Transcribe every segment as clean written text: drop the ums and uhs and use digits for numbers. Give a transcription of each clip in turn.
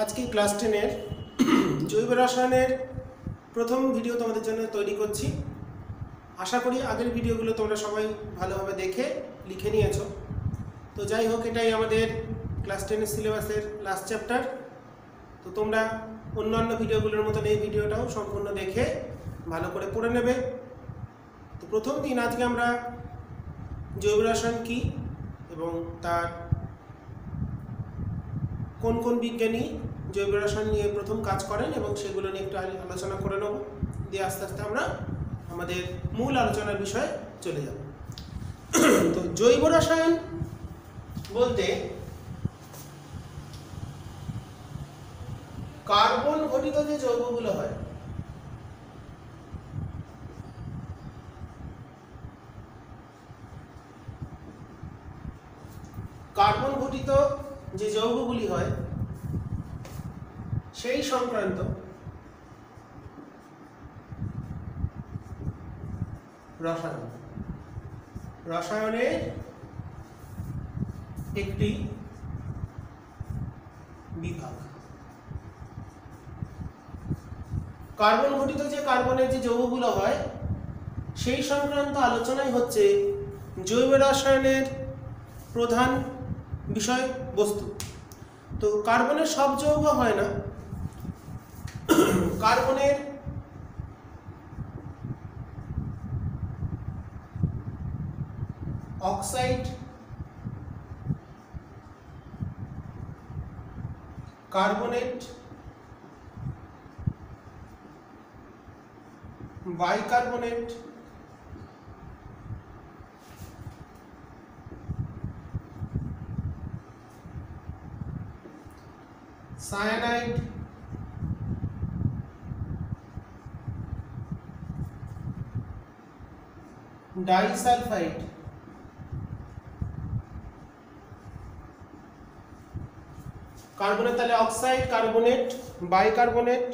আজকে ক্লাস 10-এর জৈব রসায়নের প্রথম ভিডিও তোমাদের জন্য তৈরি করছি। আশা করি আগের ভিডিওগুলো তোমরা সবাই ভালোভাবে দেখে লিখে নিয়েছো। তো যাই হোক, এটাই আমাদের ক্লাস 10-এর সিলেবাসের লাস্ট চ্যাপ্টার। তো তোমরা অন্যান্য ভিডিওগুলোর মতন এই ভিডিওটাও সম্পূর্ণ দেখে ভালো করে পড়ে নেবে। তো প্রথম দিন আজকে আমরা জৈব রসায়ন কী এবং তার কোন কোন বিজ্ঞানী জৈব রসায়ন নিয়ে প্রথম কাজ করেন এবং সেগুলো নিয়ে একটু আলোচনা করে নেব, দিয়ে আস্তে আস্তে আমরা আমাদের মূল আলোচনার বিষয়ে চলে যাব। তো জৈব রসায়ন বলতে কার্বন ঘটিত যে যৌগগুলো হয়, কার্বন ঘটিত যে যৌগগুলি হয় সেই সংক্রান্ত রসায়নের একটি বিভাগ। কার্বন ঘটিত যে কার্বনের যে যৌগগুলো হয় সেই সংক্রান্ত আলোচনাই হচ্ছে জৈব রসায়নের প্রধান বিষয়বস্তু। তো কার্বনের সব যৌগ হয় না, কার্বনের oxide, carbonate, bicarbonate, cyanide, disulphide, কার্বনের তাহলে oxide, carbonate, bicarbonate,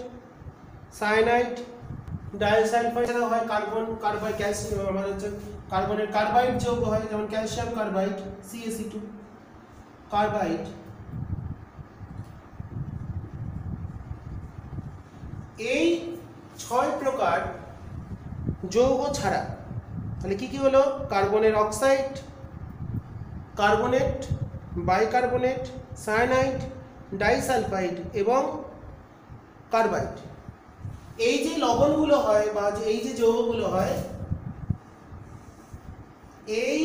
cyanide, disulphide হয় কার্বন, কার্বাইড, ক্যালসিয়াম, মানে হচ্ছে কার্বনের কার্বাইড যৌগ হয়, যেমন ক্যালসিয়াম কার্বাইড, CaC2 কার্বাইড। এই 6 প্রকার যৌগ ছাড়া তাহলে কি কি হলো? কার্বনের oxide, carbonate, bicarbonate, cyanide, disulphide এবং কার্বাইড। এই যে লবণগুলো হয় বা এই যে যৌগগুলো হয়, এই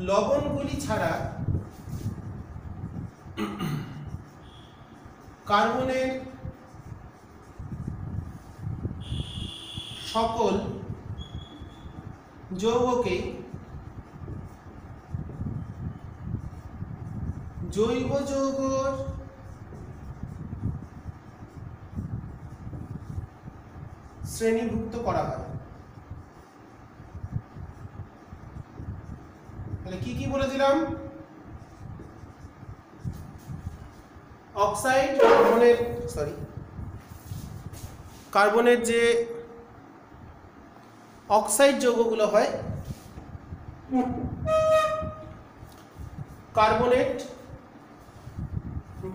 লবণগুলি ছাড়া কার্বনের সকল যৌগকে জৈব যৌগর শ্রেণীভুক্ত করা হয়। তাহলে কি কি বলেছিলাম? অক্সাইড, কার্বনের যে অক্সাইড যৌগগুলো হয়, কার্বনেট,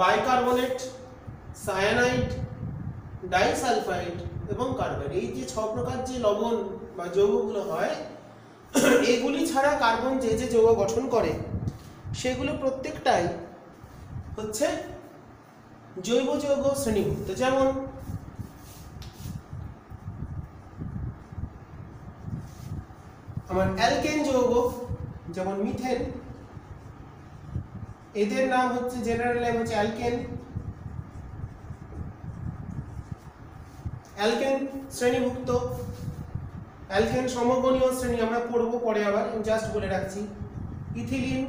বাইকার্বনেট, সায়ানাইড, ডাইসালফাইড এবং কার্বাইড, এই যে 6 প্রকার যে লবণ বা যৌগগুলো হয়, এগুলি ছাড়া কার্বন যে যে যৌগ গঠন করে সেগুলো প্রত্যেকটাই হচ্ছে জৈব যৌগ শ্রেণীভুক্ত। যেমন আমার অ্যালকেন যৌগ, যেমন মিথেন, এদের নাম হচ্ছে জেনারেল নেম হচ্ছে অ্যালকেন। অ্যালকেন শ্রেণীভুক্ত, অ্যালকেন সমগণীয় শ্রেণী আমরা পড়বো পরে, আবার জাস্ট বলে রাখছি। ইথিলিন,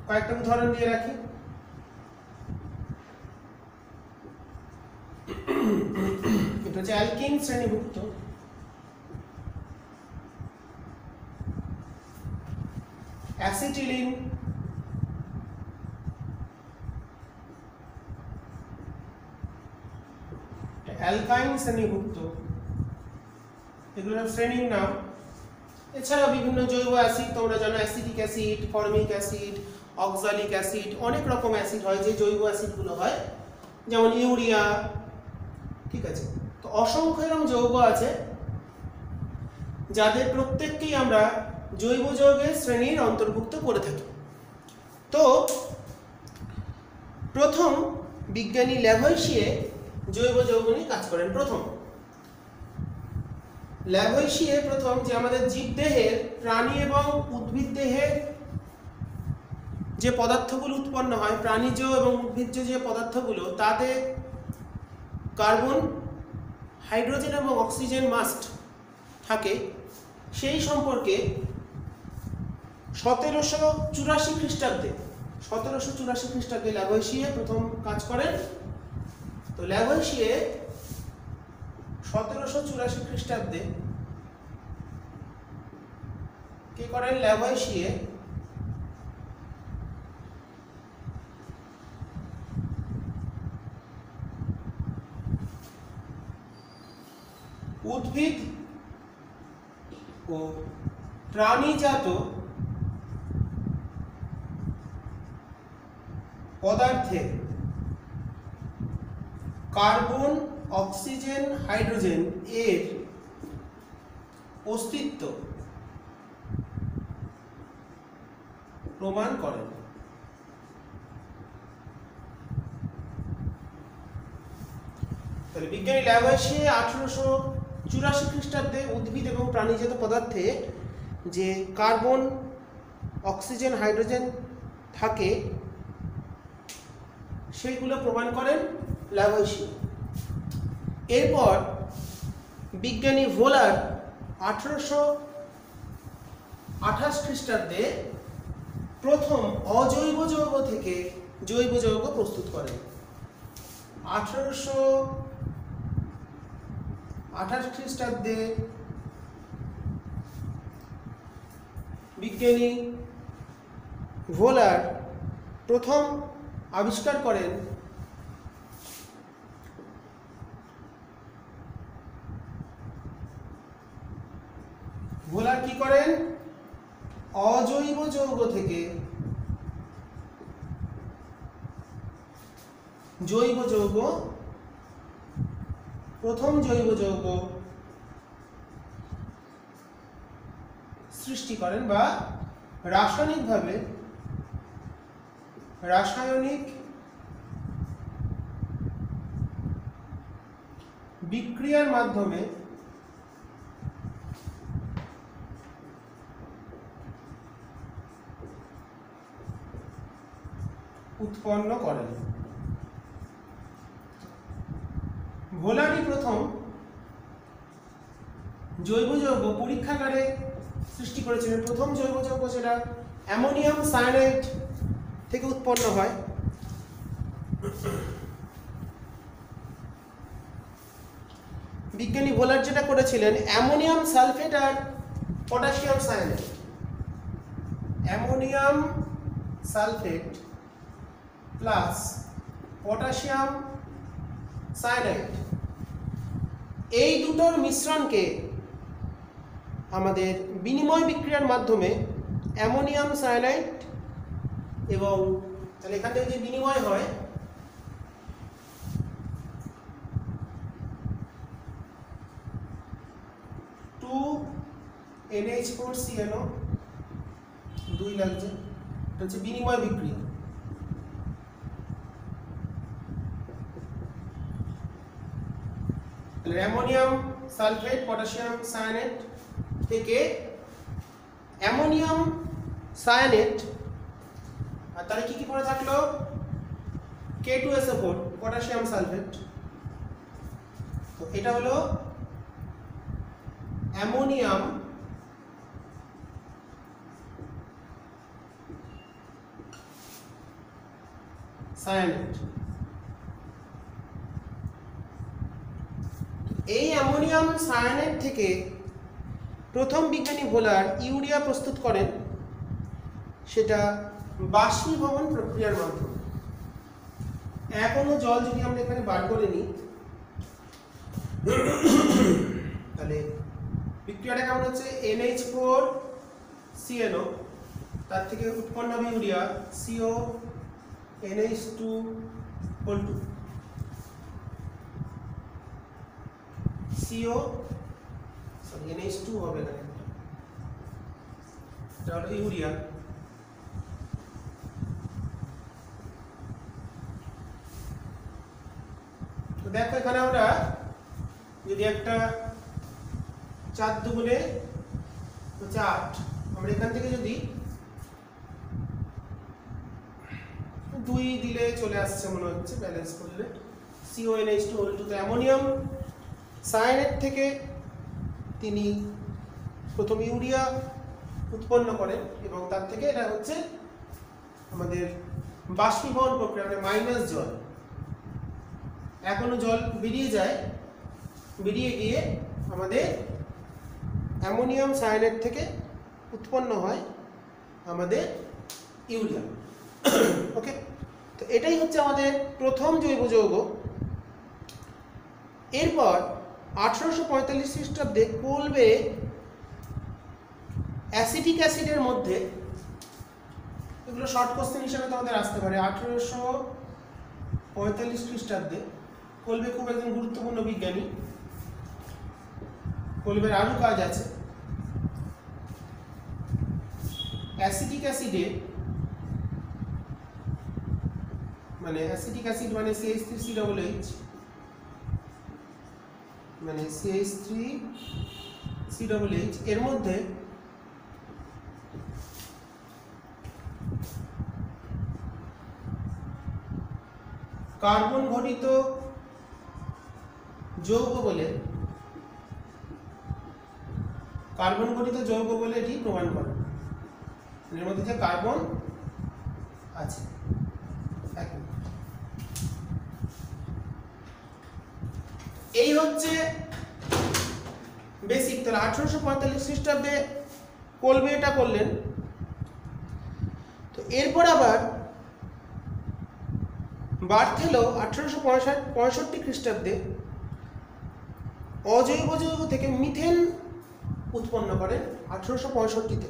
কয়েকটা উদাহরণ দিয়ে রাখি। এটা হচ্ছে অ্যালকিন শ্রেণীভুক্ত। অ্যাসিটিলিন, অ্যালকাইন শ্রেণীভুক্ত, এগুলোর শ্রেণীর নাম। এছাড়া বিভিন্ন জৈব অ্যাসিড তোমরা জানো, acetic acid, formic acid, oxalic acid, অনেক রকম অ্যাসিড হয় যে জৈব অ্যাসিডগুলো হয়, যেমন ইউরিয়া। ঠিক আছে, তো অসংখ্য এরকম যৌগ আছে যাদের প্রত্যেককেই আমরা জৈব যৌগের শ্রেণীর অন্তর্ভুক্ত করে থাকি। তো প্রথম বিজ্ঞানী ল্যাভোইসিয়ে জৈব যৌগ নিয়ে কাজ করেন। প্রথম ল্যাভোইসিয়ে প্রথম যে আমাদের জীবদেহের, প্রাণী এবং উদ্ভিদ দেহের যে পদার্থগুলো উৎপন্ন হয়, প্রাণীজ এবং উদ্ভিজ্জ যে পদার্থগুলো, তাতে কার্বন, হাইড্রোজেন এবং অক্সিজেন মাস্ট থাকে, সেই সম্পর্কে 1784 খ্রিস্টাব্দে ল্যাভোইসিয়ে প্রথম কাজ করেন। তো ল্যাভোইসিয়ে 1784 খ্রিস্টাব্দে কি করেন? ল্যাভোইসিয়ে উদ্ভিদ ও প্রাণীজাত পদার্থে কার্বন, অক্সিজেন, হাইড্রোজেন এর অস্তিত্ব প্রমাণ করেন। তাহলে বিজ্ঞানী ল্যাভোইসিয়ে 1884 খ্রিস্টাব্দে উদ্ভিদ এবং প্রাণীজাত পদার্থে যে কার্বন, অক্সিজেন, হাইড্রোজেন থাকে সেইগুলো প্রমাণ করেন ল্যাভোইসিয়ে। এরপর বিজ্ঞানী ভোলার 1828 খ্রিস্টাব্দে প্রথম অজৈব যৌগ থেকে জৈব যৌগ প্রস্তুত করেন। 1828 খ্রিস্টাব্দে বিজ্ঞানী ভোলার প্রথম আবিষ্কার করেন ভোলার কি করেন? অজৈব যৌগ থেকে জৈব যৌগ, প্রথম জৈব যৌগ সৃষ্টি করেন বা রাসায়নিক বিক্রিয়ার মাধ্যমে উৎপন্ন করেন। ভোলারই প্রথম জৈব যৌগ পরীক্ষাগারে সৃষ্টি করেছিলেন। প্রথম জৈব যৌগ যেটা অ্যামোনিয়াম সায়ানাইড থেকে উৎপন্ন হয়। বিজ্ঞানী ভোলার যেটা করেছিলেন, অ্যামোনিয়াম সালফেট আর potassium cyanide, ammonium sulphate plus potassium cyanide, এই দুটোর মিশ্রণকে আমাদের বিনিময় বিক্রিয়ার মাধ্যমে অ্যামোনিয়াম সায়ানাইড এবং তাহলে এখান থেকে যে বিনিময় হয় NH4CnO 2 লাগছে, এটা হচ্ছে বিনিময় বিক্রিয়া। তাহলে অ্যামোনিয়াম সালফেট, পটাশিয়াম সায়ানেট থেকে অ্যামোনিয়াম সায়ানেট, আর তাহলে কি কি পড়ে থাকলো? K2SO4 potassium sulphate. তো এটা হলো অ্যামোনিয়াম সায়ানেট। এই অ্যামোনিয়াম সায়ানেট থেকে প্রথম বিজ্ঞানী ভোলার ইউরিয়া প্রস্তুত করেন, সেটা বাষ্পীভবন প্রক্রিয়ার মাধ্যমে। এখনো জল যদি আমরা এখানে বার করে নিই, তাহলে বিক্রিয়াটা কেমন হচ্ছে, NH4 CNO, তার থেকে উৎপন্ন হবে urea CO NH2 2 CO sorry NH2 হবে এখানে, এটা হলো ইউরিয়া। তো দেখো এখানে আমরা যদি একটা 4 দুগুণে 8, আমরা এখান থেকে যদি 2 দিলে চলে আসছে মনে হচ্ছে ব্যালেন্স করলে, CONH2 2। তো অ্যামোনিয়াম সায়ানেট থেকে তিনি প্রথম ইউরিয়া উৎপন্ন করেন এবং তার থেকে এটা হচ্ছে আমাদের বাষ্পীভবন প্রক্রিয়া, মানে মাইনাস জল, এখনো জল বেরিয়ে যায়, বেরিয়ে গিয়ে আমাদের অ্যামোনিয়াম সায়ানেট থেকে উৎপন্ন হয় আমাদের ইউরিয়া। ওকে, তো এটাই হচ্ছে আমাদের প্রথম জৈব যৌগ। এরপর 1845 খ্রিস্টাব্দে কোলবে অ্যাসিটিক অ্যাসিডের মধ্যে, এগুলো শর্ট কোশ্চেন হিসেবে তোমাদের আসতে পারে, 1845 খ্রিস্টাব্দে কোলবে খুব একজন গুরুত্বপূর্ণ বিজ্ঞানী, কোলবের আরো কাজ আছে। অ্যাসিটিক অ্যাসিডে মানে অ্যাসিটিক অ্যাসিড মানে CH3COOH, মানে CH3COOH, এর মধ্যে কার্বন ঘটিত যৌগ বলে এটি প্রমাণ করে, এর মধ্যে যে কার্বন আছে। এই হচ্ছে বেসিক। তাহলে 1845 খ্রিস্টাব্দে কোলবে এটা করলেন। তো এরপর আবার বার্থেলো 1865 খ্রিস্টাব্দে অজৈব যৌগ থেকে মিথেন উৎপন্ন করেন 1865-তে।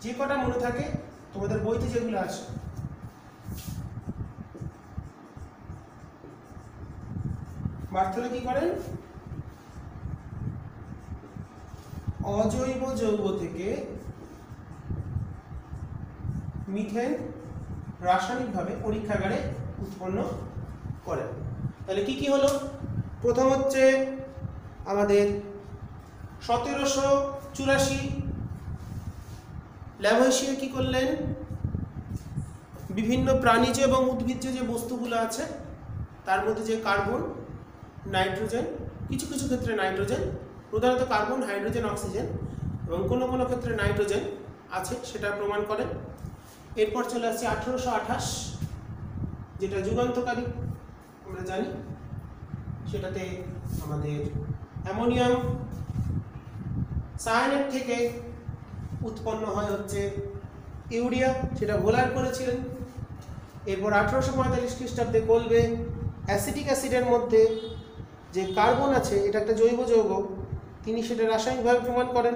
যে কটা মনে থাকে তোমাদের বইতে যেগুলো আছে, বার্থেলো কি করেন, অজৈব যৌগ থেকে মিথেন রাসায়নিকভাবে পরীক্ষাগারে উৎপন্ন করেন। তাহলে কি কি হলো, প্রথম হচ্ছে আমাদের 1784 ল্যাভয়েশিয়ে কি করলেন, বিভিন্ন প্রাণীজ এবং উদ্ভিজ্জ যে বস্তুগুলো আছে তার মধ্যে যে কার্বন, নাইট্রোজেন, কিছু কিছু ক্ষেত্রে নাইট্রোজেন, প্রধানত কার্বন, হাইড্রোজেন, অক্সিজেন এবং কোনো কোনো ক্ষেত্রে নাইট্রোজেন আছে সেটা প্রমাণ করেন। এরপর চলে আসছে 1828, যেটা যুগান্তকারী আমরা জানি, সেটাতে আমাদের অ্যামোনিয়াম সায়ানেট থেকে উৎপন্ন হয় হচ্ছে ইউরিয়া, সেটা ভোলার করেছিলেন। এরপর 1845 খ্রিস্টাব্দে কোলবে অ্যাসিটিক অ্যাসিডের মধ্যে যে কার্বন আছে এটা একটা জৈব যৌগ, তিনি সেটা রাসায়নিকভাবে প্রমাণ করেন।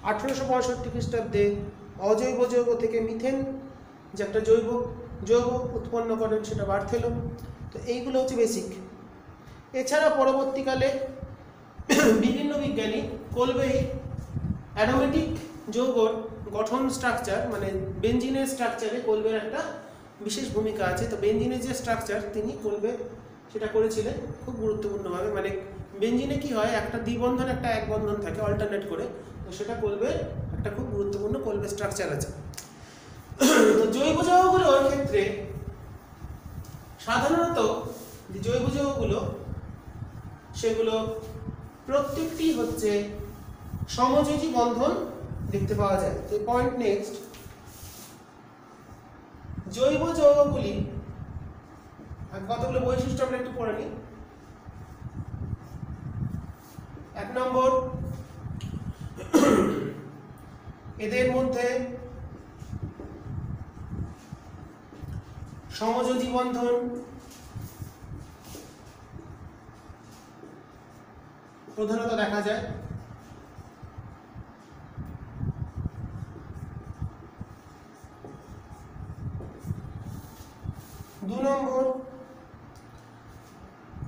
1865 খ্রিস্টাব্দে অজৈব যৌগ থেকে মিথেন যে একটা জৈব যৌগ উৎপন্ন করেন, সেটা বার্থেলো। তো এইগুলো হচ্ছে বেসিক। এছাড়া পরবর্তীকালে বিভিন্ন বিজ্ঞানী কোলবেই অ্যারোমেটিক যৌগর গঠন স্ট্রাকচার, মানে বেনজিনের স্ট্রাকচারে কোলবের একটা বিশেষ ভূমিকা আছে। তো বেনজিনের যে স্ট্রাকচার তিনি কোলবে সেটা করেছিলেন খুব গুরুত্বপূর্ণভাবে। মানে বেনজিনে কি হয়, একটা দ্বিবন্ধন একটা এক বন্ধন থাকে অল্টারনেট করে, তো সেটা কোলবের একটা খুব গুরুত্বপূর্ণ কোলবে স্ট্রাকচার আছে। তো জৈব যৌগগুলোর ক্ষেত্রে সাধারণত যে জৈব যৌগগুলো সেগুলো প্রত্যেকটি হচ্ছে সমযোজী বন্ধন দেখতে পাওয়া যায়। তো পয়েন্ট নেক্সট, জৈব যৌগগুলি কতগুলো বৈশিষ্ট্য আমরা একটু পড়ে নিই। 1 নম্বর, এদের মধ্যে সমযোজী বন্ধন প্রধানত দেখা যায়। দু নম্বর,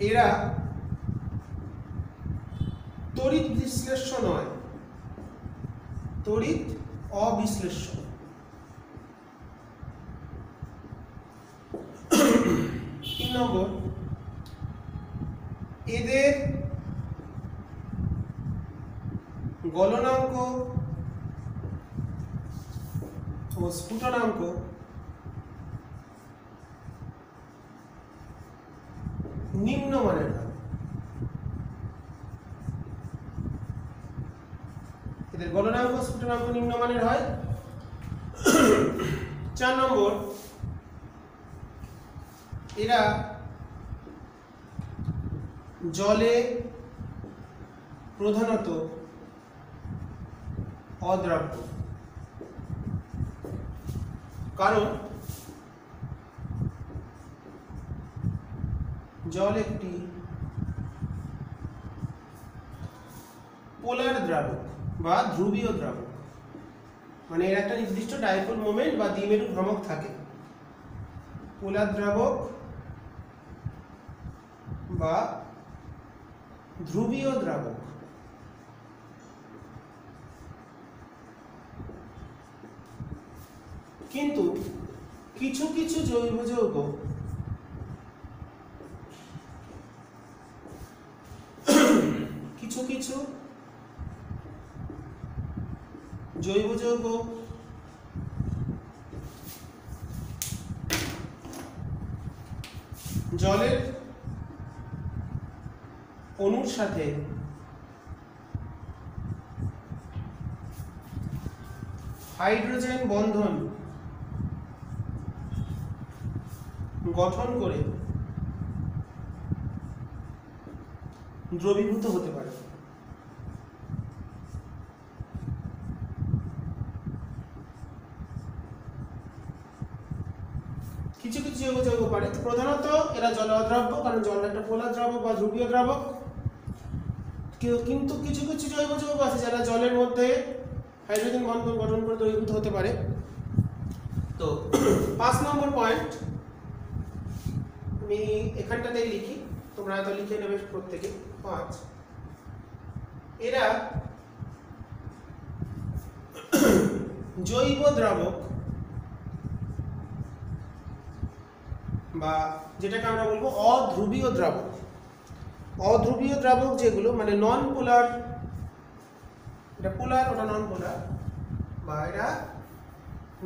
এরা তড়িৎ বিশ্লেষ্য নয়, তড়িৎ অবিশ্লেষ্য। তিন নম্বর, এদের গলনাঙ্ক ও স্ফুটনাঙ্ক নিম্নমানের হয়। এদের গলনাঙ্ক স্ফুটনাঙ্ক নিম্নমানের হয়। 4 নম্বর, এরা জলে প্রধানত অদ্রাব্য, কারণ জল একটি পোলার দ্রাবক বা ধ্রুবীয় দ্রাবক, মানে এর একটা নির্দিষ্ট ডাইপোল মোমেন্ট বা দ্বিমেরু ভ্রামক থাকে। পোলার দ্রাবক বা ধ্রুবীয় দ্রাবক। কিন্তু কিছু কিছু জৈব যৌগ জৈব যৌগ জলের অণুর সাথে হাইড্রোজেন বন্ধন গঠন করে দ্রবীভূত হতে পারে। কিছু কিছু জৈব যৌগ পারে, প্রধানত এরা জলে অদ্রাব্য, কারণ জল একটা পোলার দ্রাবক বা ধ্রুবীয় দ্রাবক। কিন্তু কিছু কিছু জৈব যৌগ আছে যারা জলের মধ্যে হাইড্রোজেন বন্ধন গঠন করে দ্রবীভূত হতে পারে। তো 5 নম্বর পয়েন্ট আমি এখানটাতেই লিখি, তোমরা হয়তো লিখে নেবে প্রত্যেকে। 5, এরা জৈব দ্রাবক বা যেটাকে আমরা বলবো অধ্রুবীয় দ্রাবক। অধ্রুবীয় দ্রাবক যেগুলো মানে নন পোলার, এটা পোলার ওটা নন পোলার, বা এরা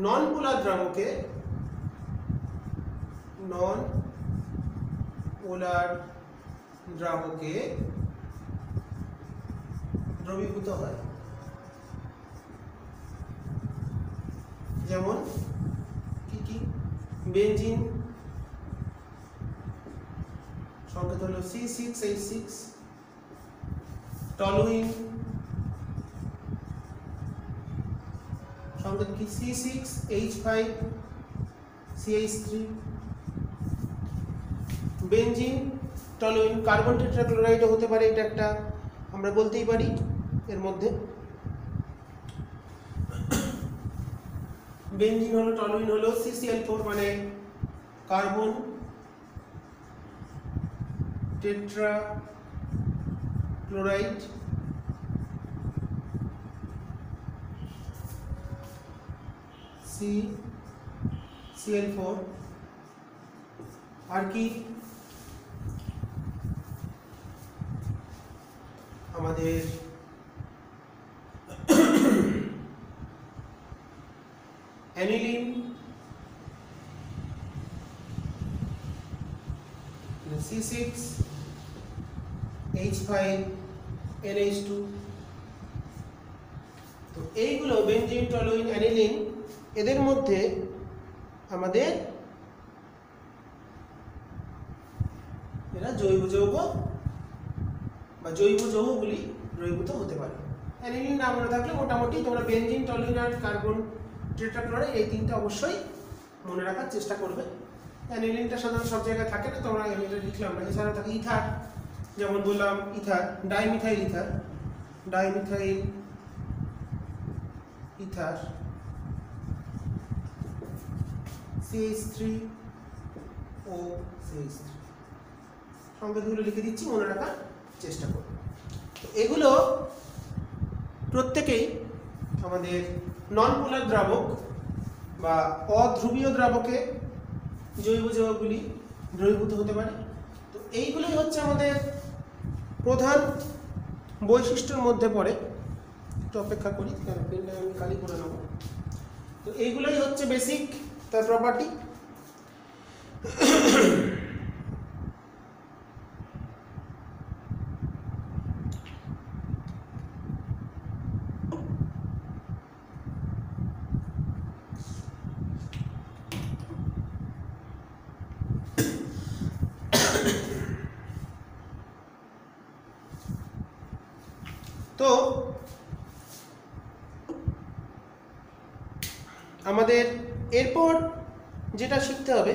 নন পোলার দ্রাবকে দ্রবীভূত হয়। যেমন কি বেনজিন, সংকেত হলো C6H6, টলুইন সংকেত কি C6H5CH3, বেনজিন টলুইন কার্বন টেট্রাক্লোরাইডও হতে পারে, এটা একটা আমরা বলতেই পারি এর মধ্যে। বেনজিন হলো, টলুইন হলো, CCl4 মানে কার্বন টেট্রাক্লোরাইড, CCl4। আর কি আমাদের অ্যানিলিন, C6H5NH2। তো এইগুলো বেনজিন, টলুইন, অ্যানিলিন, এদের মধ্যে আমাদের এরা জৈব যৌগ বা জৈব যৌগগুলি দ্রবীভূত হতে পারে। অ্যানিলিন না মনে থাকলে মোটামুটি তোমরা বেনজিন, টলুইন আর কার্বন টেট্রাক্লোরাইড এই তিনটা অবশ্যই মনে রাখার চেষ্টা করবে। অ্যানিলিনটা সাধারণত সব জায়গায় থাকে না, তোমরা এটা লিখলাম না। এছাড়া থাকে ইথার, যেমন বললাম ether, dimethyl ether, dimethyl ether CH3 ও CH3 সংকেতগুলো লিখে দিচ্ছি, মনে রাখার চেষ্টা করব। তো এগুলো প্রত্যেকেই আমাদের নন পোলার দ্রাবক বা অধ্রুবীয় দ্রাবকে জৈব যৌগগুলি দ্রবীভূত হতে পারে। তো এইগুলোই হচ্ছে আমাদের প্রধান বৈশিষ্ট্যের মধ্যে পড়ে। একটু অপেক্ষা করি, কারণ পেনটা আমি খালি করে নেব। তো এইগুলোই হচ্ছে বেসিক তার প্রপার্টি। তো আমাদের এরপর যেটা শিখতে হবে,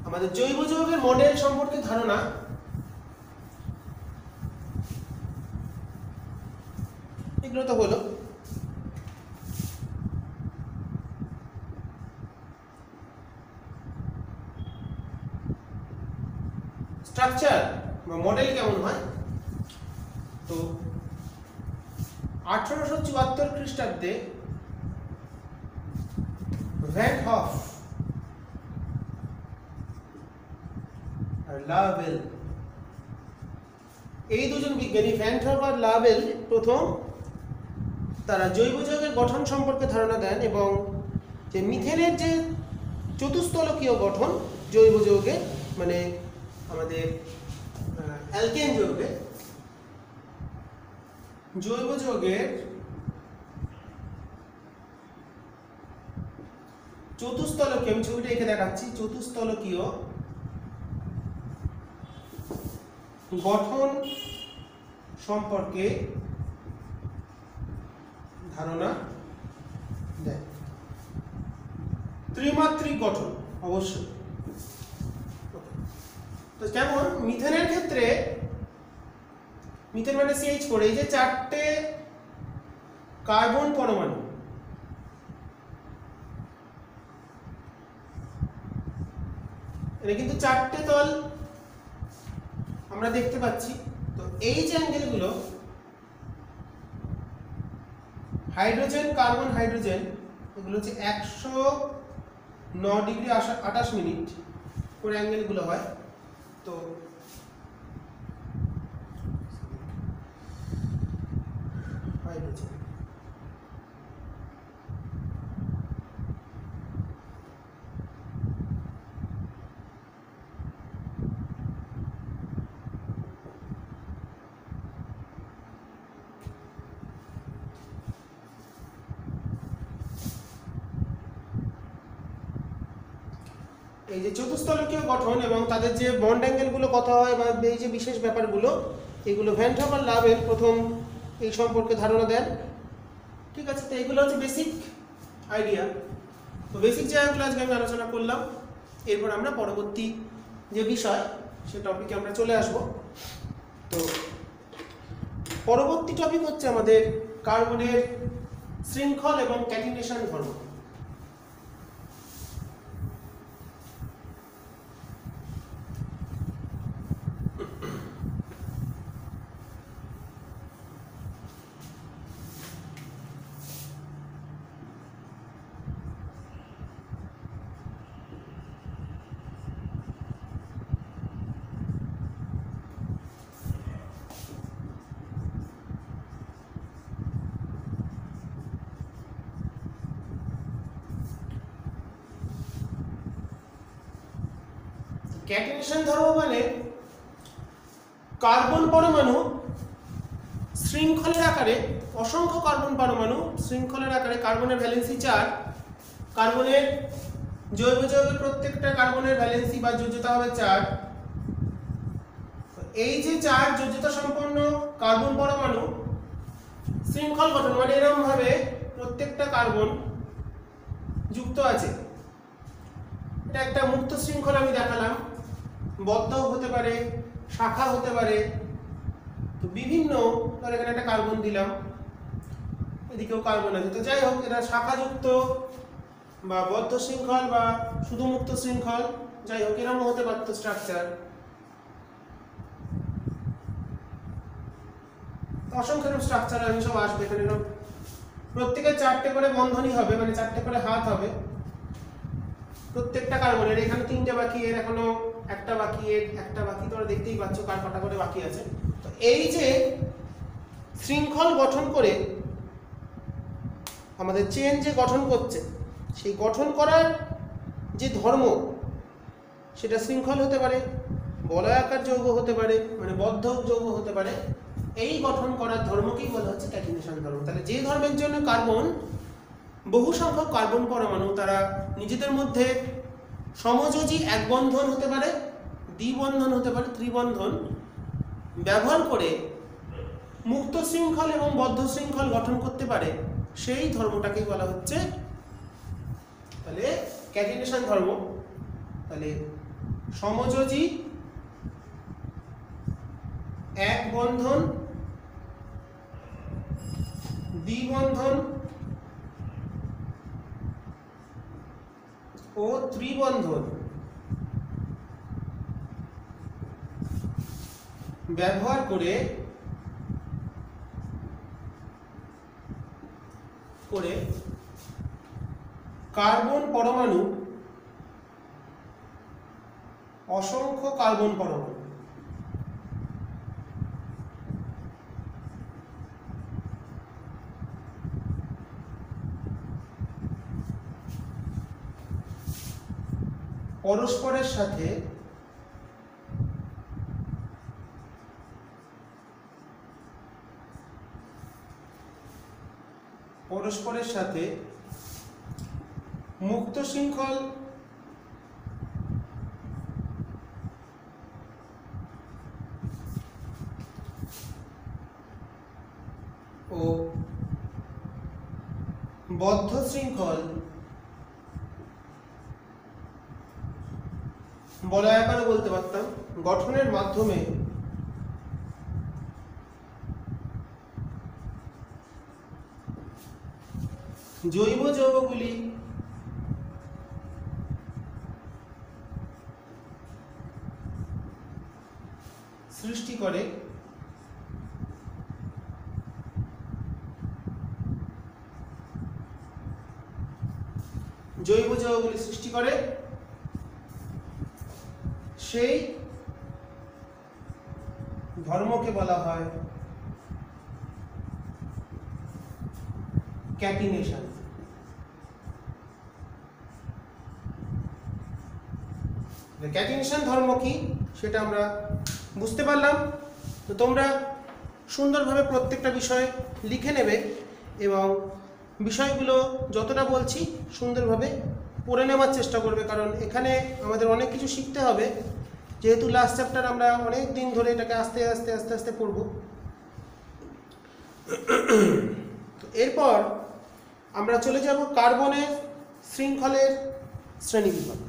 আমাদের জৈব যৌগের মডেল সম্পর্কে ধারণা। এগুলো তো হলো। স্ট্রাকচার বা মডেল কেমন হয়, তো 1874 খ্রিস্টাব্দে ভ্যান হফ আর লাভেল, এই দুজন বিজ্ঞানী ভ্যান হফ আর লাভেল প্রথম তারা জৈব যৌগের গঠন সম্পর্কে ধারণা দেন এবং যে মিথেনের যে চতুস্তলকীয় গঠন জৈব যৌগে, মানে আমাদের অ্যালকেন যৌগে, জৈব যৌগের চতুস্তলকীয়, আমি ছবিটা এঁকে দেখাচ্ছি, চতুস্তলকীয় গঠন সম্পর্কে ধারণা দেয়। ত্রিমাত্রিক গঠন অবশ্যই। তো যেমন মিথেনের ক্ষেত্রে, মিথেন মানে CH4, এই যে 4টে কার্বন পরমাণু, এটা কিন্তু 4টে তল আমরা দেখতে পাচ্ছি। তো এই যে অ্যাঙ্গেলগুলো, হাইড্রোজেন কার্বন হাইড্রোজেন, এগুলো হচ্ছে 109 ডিগ্রি 28 মিনিট করে অ্যাঙ্গেলগুলো হয়। তো হাইড্রোজেন, এই যে চতুস্তলকীয় গঠন এবং তাদের যে বন্ড অ্যাঙ্গেলগুলো কথা হয় বা এই যে বিশেষ ব্যাপারগুলো, এগুলো ভ্যান হফ আর লাভেল প্রথম এই সম্পর্কে ধারণা দেন। ঠিক আছে, তো এগুলো হচ্ছে বেসিক আইডিয়া। তো বেসিক জায়গাগুলো আজকে আমি আলোচনা করলাম। এরপর আমরা পরবর্তী যে বিষয় সে টপিকে আমরা চলে আসব। তো পরবর্তী টপিক হচ্ছে আমাদের কার্বনের শৃঙ্খল এবং ক্যাটিনেশন ধর্ম। ক্যাটিনেশন ধর্ম মানে কার্বন পরমাণু শৃঙ্খলের আকারে, অসংখ্য কার্বন পরমাণু শৃঙ্খলের আকারে, কার্বনের ভ্যালেন্সি 4, কার্বনের জৈব যৌগের প্রত্যেকটা কার্বনের ভ্যালেন্সি বা যোজ্যতা হবে 4। এই যে 4 যোজ্যতা সম্পন্ন কার্বন পরমাণু শৃঙ্খল গঠন, মানে এরকম ভাবে প্রত্যেকটা কার্বন যুক্ত আছে। এটা একটা মুক্ত শৃঙ্খল আমি দেখালাম, বদ্ধ হতে পারে, শাখা হতে পারে। তো বিভিন্ন, ধর এখানে একটা কার্বন দিলাম, এদিকেও কার্বন আছে, তো যাই হোক এটা শাখাযুক্ত বা বদ্ধ শৃঙ্খল বা শুধু মুক্ত শৃঙ্খল, যাই হোক এরকম হতে পারত স্ট্রাকচার। অসংখ্য স্ট্রাকচার আমি সব আসবে এখানে। প্রত্যেকের 4টে করে বন্ধনই হবে, মানে 4টে করে হাত হবে প্রত্যেকটা কার্বনের। এখানে 3টে বাকি, এর এখনো একটা বাকি, এর একটা বাকি, তোমরা দেখতেই পাচ্ছ কার কটা করে বাকি আছে। তো এই যে শৃঙ্খল গঠন করে আমাদের চেন যে গঠন করছে, সেই গঠন করার যে ধর্ম, সেটা শৃঙ্খল হতে পারে, বলয়াকার যৌগ হতে পারে, মানে বদ্ধ যৌগ হতে পারে। এই গঠন করার ধর্মকেই বলা হচ্ছে ক্যাটিনেশন ধর্ম। তাহলে যে ধর্মের জন্য কার্বন, বহু সংখ্যক কার্বন পরমাণু তারা নিজেদের মধ্যে সমযোজী এক বন্ধন হতে পারে, দ্বিবন্ধন হতে পারে, ত্রিবন্ধন ব্যবহার করে মুক্ত শৃঙ্খল এবং বদ্ধ শৃঙ্খল গঠন করতে পারে, সেই ধর্মটাকেই বলা হচ্ছে তাহলে ক্যাটিনেশন ধর্ম। তাহলে সমযোজী এক বন্ধন, দ্বিবন্ধন ও ত্রিবন্ধন ব্যবহার করে কার্বন পরমাণু, অসংখ্য কার্বন পরমাণু পরস্পরের সাথে মুক্ত শৃঙ্খল ও বদ্ধ শৃঙ্খল বলয়াকারে বলতে পারতাম গঠনের মাধ্যমে জৈব যৌগগুলি সৃষ্টি করে সেই ধর্মকে বলা হয় ক্যাটিনেশন। ক্যাটিনেশন ধর্ম কি সেটা আমরা বুঝতে পারলাম। তো তোমরা সুন্দরভাবে প্রত্যেকটা বিষয় লিখে নেবে এবং বিষয়গুলো যতটা বলছি সুন্দরভাবে পড়ে নেওয়ার চেষ্টা করবে, কারণ এখানে আমাদের অনেক কিছু শিখতে হবে। যেহেতু লাস্ট চ্যাপ্টার আমরা অনেক দিন ধরে এটাকে আস্তে আস্তে আস্তে আস্তে পড়ব। তো এরপর আমরা চলে যাব কার্বনের শৃঙ্খলের শ্রেণীবিভাগ।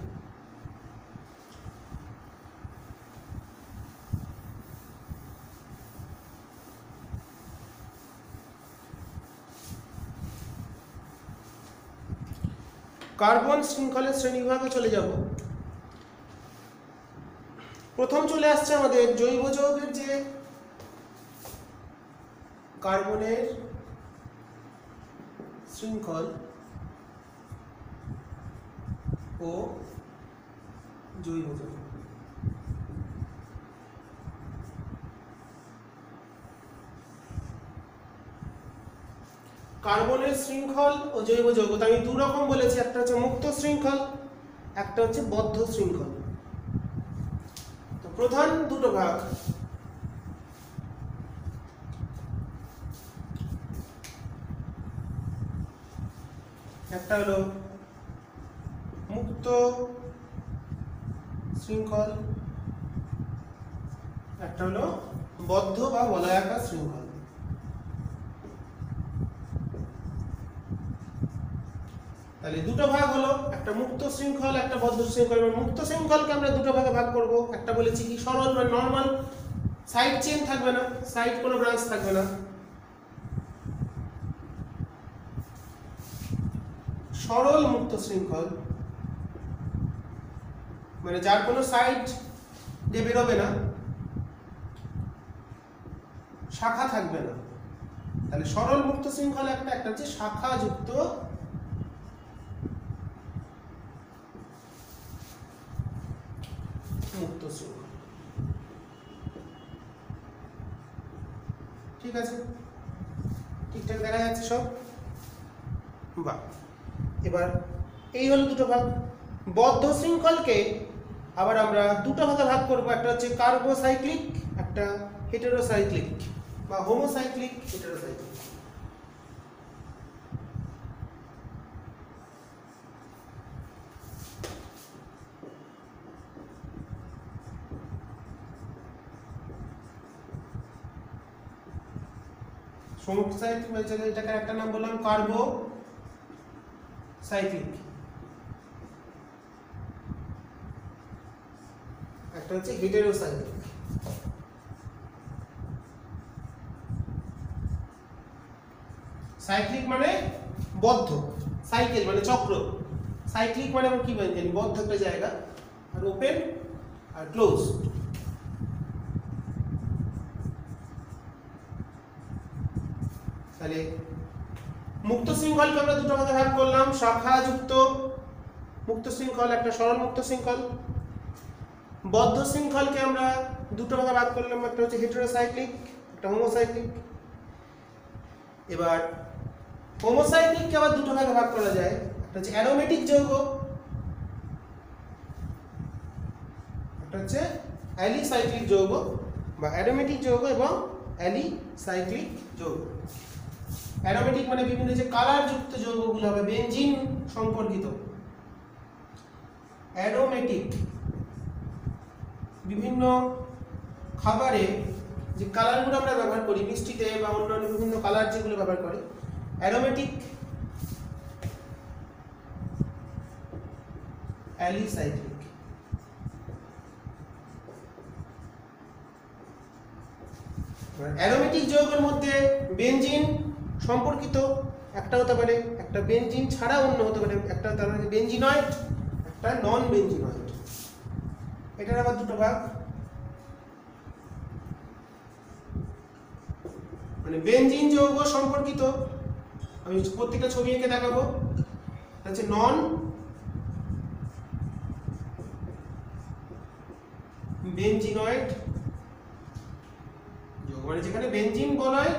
কার্বন শৃঙ্খলের শ্রেণীবিভাগে চলে যাব। প্রথম চলে আসছে আমাদের জৈব যৌগের যে কার্বনের শৃঙ্খল ও জৈব যৌগ। কার্বনের শৃঙ্খল ও জৈব যৌগ আমি দু রকম বলেছি, একটা হচ্ছে মুক্ত শৃঙ্খল, একটা হচ্ছে বদ্ধ শৃঙ্খল। তো প্রধান দুটো ভাগ, একটা হলো মুক্ত শৃঙ্খল, একটা হলো বদ্ধ বা বলয়াকার শৃঙ্খল। তাহলে দুটো ভাগ হলো, একটা মুক্ত শৃঙ্খল, একটা বদ্ধ শৃঙ্খল। মুক্ত শৃঙ্খলকে আমরা দুটো ভাগে ভাগ করব। একটা বলেছি কি সরল বা নরমাল, সাইড চেইন থাকবে না, সাইড কোনো ব্রাঞ্চ থাকবে না। সরল মুক্ত শৃঙ্খল মানে যার কোনো সাইড দিয়ে বেরোবে না, শাখা থাকবে না। তাহলে সরল মুক্ত শৃঙ্খল একটা হচ্ছে শাখা যুক্ত মুক্ত শৃঙ্খল। ঠিক আছে, ঠিকঠাক দেখা যাচ্ছে সব? বাহ। এবার এই হলো দুটো ভাগ। বদ্ধ শৃঙ্খলকে আবার আমরা দুটো ভাগে ভাগ করব। একটা হচ্ছে কার্বোসাইক্লিক, একটা হেটেরোসাইক্লিক বা হোমোসাইক্লিক হেটেরোসাইক্লিক। হোমোসাইক্লিক মানে এটাকে একটা নাম বললাম কার্বোসাইক্লিক, একটা হচ্ছে হেটেরোসাইক্লিক। সাইক্লিক মানে বদ্ধ, সাইকেল মানে চক্র, সাইক্লিক মানে আমরা কি জানি বদ্ধ একটা জায়গা, আর ওপেন আর ক্লোজ। তাহলে মুক্ত শৃঙ্খলকে আমরা দুটো ভাগে ভাগ করলাম, শাখা যুক্ত মুক্ত শৃঙ্খল, একটা সরল মুক্ত শৃঙ্খল। বদ্ধ শৃঙ্খলকে আমরা দুটো ভাগে ভাগ করলাম, একটা হচ্ছে হেটেরোসাইক্লিক, একটা হোমোসাইক্লিক। এবার হোমোসাইক্লিককে আবার দুটো ভাগে ভাগ করা যায়, একটা হচ্ছে অ্যারোমেটিক যৌগ, একটা হচ্ছে অ্যালিসাইক্লিক যৌগ বা অ্যারোমেটিক যৌগ এবং অ্যালিসাইক্লিক যৌগ। অ্যারোমেটিক মানে বিভিন্ন যে কালার যুক্ত যৌগগুলো হবে বেনজিন সম্পর্কিত। অ্যারোমেটিক বিভিন্ন খাবারে যে কালারগুলো আমরা ব্যবহার করি, মিষ্টিতে বা অন্যান্য বিভিন্ন কালার যেগুলো ব্যবহার করে, অ্যারোমেটিক। অ্যালিসাইক্লিক অ্যারোমেটিক যৌগের মধ্যে বেনজিন সম্পর্কিত একটা হতে পারে, একটা বেনজিন ছাড়া অন্য হতে পারে, একটা তার মানে বেনজিনয়েড, একটা নন বেনজিনয়েড। এটার আবার দুটো ভাগ, মানে বেনজিন যৌগ সম্পর্কিত আমি প্রত্যেকটা ছবি এঁকে দেখাবো। হচ্ছে নন বেনজিনয়েড যৌগ, মানে যেখানে বেনজিন বলয়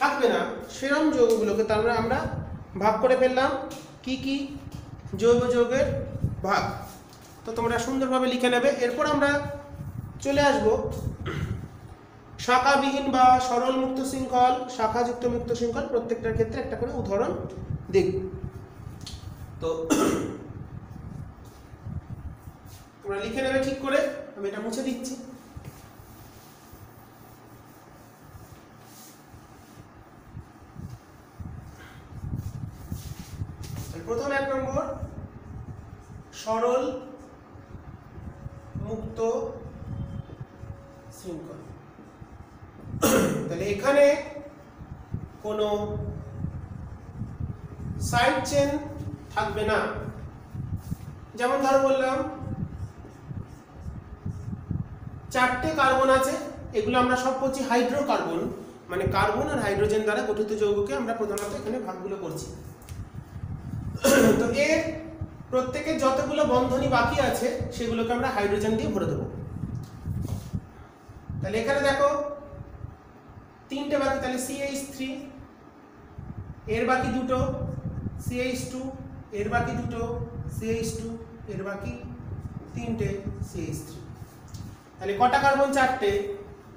থাকবে না সেরকম যৌগগুলোকে তাহলে আমরা ভাগ করে ফেললাম কি কি জৈব যৌগের ভাগ। তো তোমরা সুন্দরভাবে লিখে নেবে। এরপর আমরা চলে আসব শাখাবিহীন বা সরল মুক্ত শৃঙ্খল, শাখাযুক্ত মুক্ত শৃঙ্খল, প্রত্যেকটার ক্ষেত্রে একটা করে উদাহরণ দেখব। তো তোমরা লিখে নেবে ঠিক করে, আমি এটা মুছে দিচ্ছি। প্রথম 1 নম্বর সরল মুক্ত শৃঙ্খল। তাহলে এখানে কোনো সাইড চেন থাকবে না। যেমন ধরো বললাম 4টে কার্বন আছে, এগুলো আমরা সব বলছি হাইড্রোকার্বন, মানে কার্বন আর হাইড্রোজেন দ্বারা গঠিত যৌগকে আমরা প্রধানত এখানে ভাগগুলো করছি। তো এর প্রত্যেকের যতগুলো বন্ধনী বাকি আছে সেগুলোকে আমরা হাইড্রোজেন দিয়ে ভরে দেবো। তাহলে এখানে দেখো 3টে বাকি, তাহলে CH3, এর বাকি 2টো CH2, এর বাকি 2টো CH2, এর বাকি 3টে CH3। তাহলে কটা কার্বন? 4টে।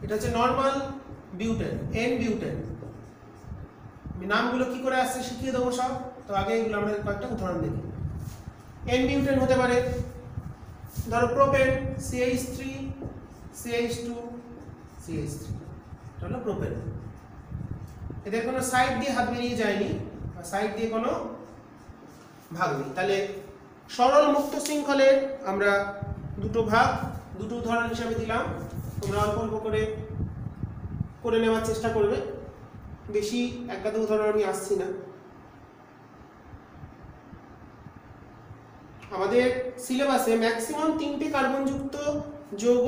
এটা হচ্ছে নরমাল বিউটেন, N বিউটেন। আমি নামগুলো কি করে আসছে শিখিয়ে দেবো সব, তো আগে এগুলো আমরা কয়েকটা উদাহরণ দেখি। N বিউটেন হতে পারে ধরো প্রোপেন, CH3 CH2 CH3, এটা হলো প্রোপেন। এদের কোনো সাইড দিয়ে হাত বেরিয়ে যায়নি, সাইড দিয়ে কোনো ভাগ নিই। তাহলে সরল মুক্ত শৃঙ্খলের আমরা দুটো ভাগ, দুটো উদাহরণ হিসাবে দিলাম। তোমরা অল্প অল্প করে নেওয়ার চেষ্টা করবে, বেশি একটা উদাহরণ আমি আসছি না। আমাদের সিলেবাসে ম্যাক্সিমাম 3টে কার্বনযুক্ত যৌগ